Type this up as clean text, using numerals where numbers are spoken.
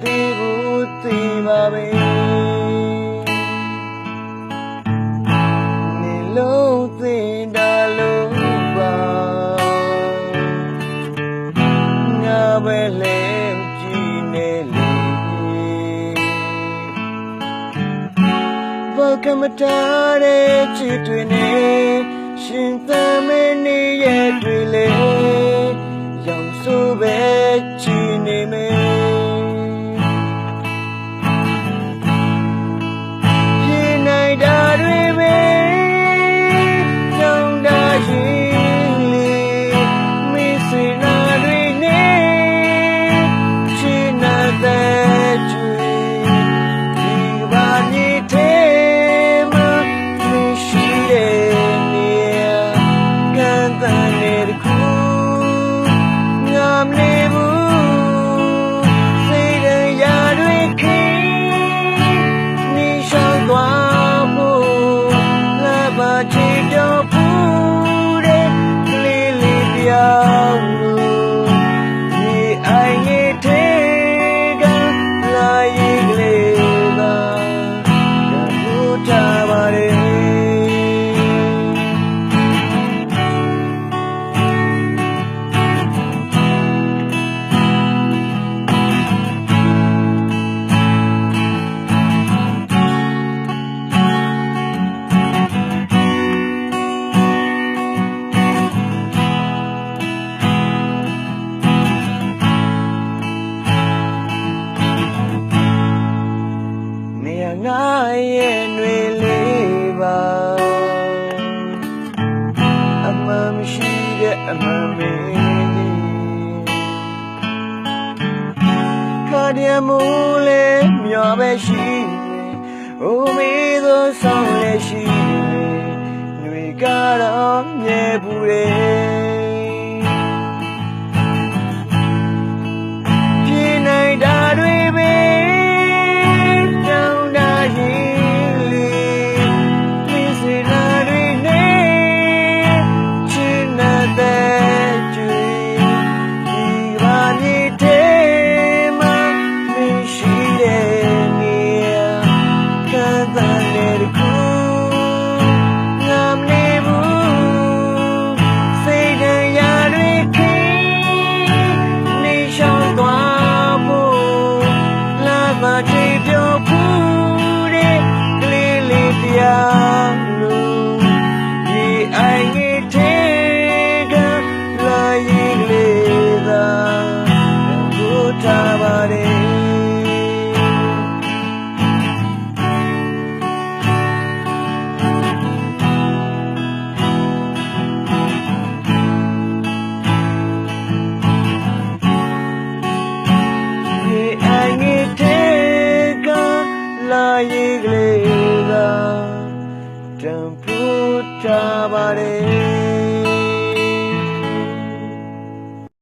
သေးဘူးသိပါပဲနေလုံးသိတာလို့ပါငါပဲလဲကြည့်နေလေဘာကမတားတဲ့ချစ်တွေနဲ့ရှင်သန်မနေရတွေ့လေရောင်ဆိုပဲချီနေမယ်ဖြစ်နိုင်တာတွေပဲကြောင်တာရင်လေမိစေနာတွေနဲ့ချီနာတဲ့ချွေဒီဘာမြေထဲမှာမရှိတဲ့နေရာကန်တန်တဲ့ခုငါမနေဘူးစိတ်ရရာတွေခိနေရှောင်သွားဖို့လာပါချေတော့ဘူးတဲ့ကလေးလေးပြောင်းလို့ဒီအိုင်လေးထဲကလာရင်ကလေးသာကဘူထားပါတယ်ငါရဲ့ຫນွေလေးပါအမှန်မရှိတဲ့အမှန်မင်းလေးခါတည်းမိုးလဲမျောပဲရှိနေအိုမေသောဆောင်လဲရှိနေຫນွေကတော့မြဲဘူးရဲ့ပြင်းနိုင်တာတွေပဲမတိပြောဘူးတဲ့ကလေးလေးတရားလို့ဒီအိုင်ငယ်ထဲကလာရင်ကလေးသာကိုထားပါတယ်လာရင်ကလေးသာတံပိုးထားပါတယ်